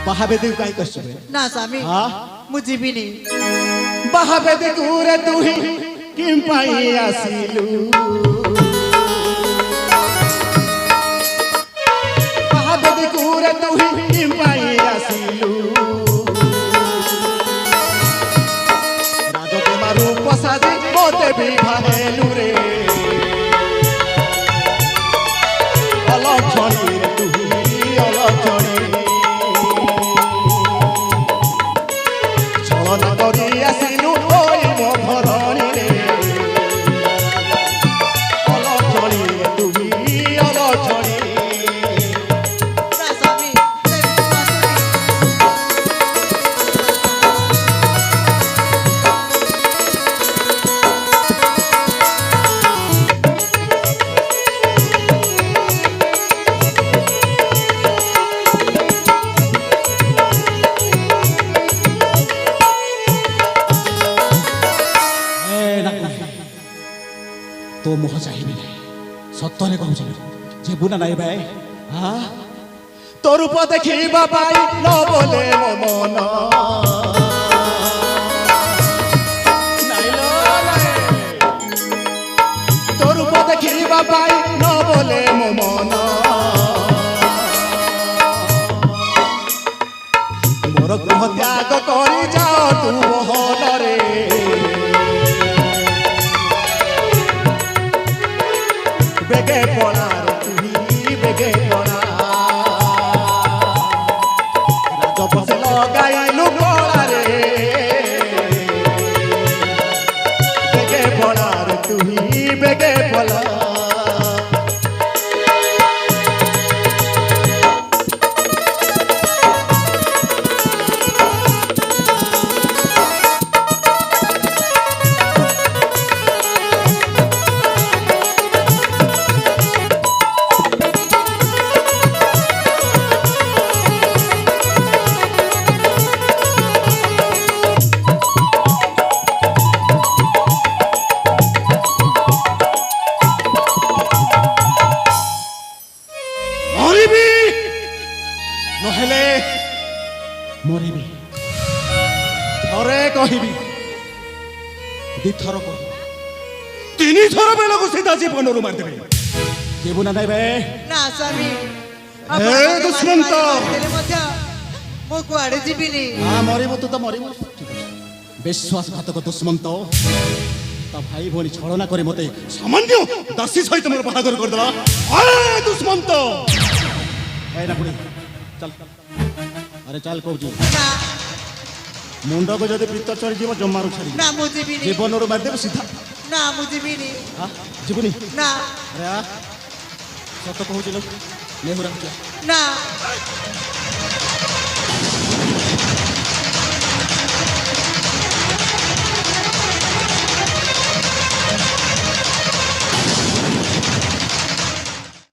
ବାହାବେଦି କାଇଁ କଷ୍ଟବେ ନା ସ୍ୱାମୀ ମୁଁ ଯିବିନି। ବାହାବେଦି କୁରେ ତୁହି କିମ୍ ପାଇଁ ଆସିଲୁ ବାହାବେଦି କୁରେ ତୁହି କିମ୍ ପାଇଁ ଆସିଲୁ ରାଜତେ ମାରୁ ପସାଦି ମତେ ବିଭାହେଲୁ ରେ অলক্ষণী রে তুহি অলক্ষণী ছলনা করি আসিলু ওই মো ঘরণী রে অলক্ষণী রে তুহি অলক্ষণী না স্বামী तो मुह चाहिए सत्तरे कहूँ जेबू ना नाई भाई तो रूप देखा पाई न बोले मो मन तो रूप देखा पाई न बोले मो मन मोर गृह त्याग कर जाओ तू मोहन रे बेगे पड़ा रे तुही बेगे पड़ा राजपथ लगाइलु पड़ा रे बेगे पड़ा रे तुही बेगे पड़ा नहेले मरबी थरे कहबी दिथर कह तीन थर बेल को सीधा जीवन मारदेवे जीवू ना नाई भाई ନା ସ୍ୱାମୀ ଦୁଷ୍ମନ୍ତ ମୁଁ କୁଆଡେ ଯିବିନି। मरबू तू तो मरबू विश्वासघातक दुष्मंत ता भाई भौणी छलना कर मत सामान्य दासी सहित मोर बाहागर करदेला दुष्मंत चल अरे चल कौच ନା मुंड को जब प्रीत चढ़ी जीव जमारू छाड़ी ନା ମୁଁ ଯିବିନି। जीवन मारदेव सीधा ନା ମୁଁ ଯିବିନି। जीवनी ନା अरे सत कहूँ नेहुरा ନା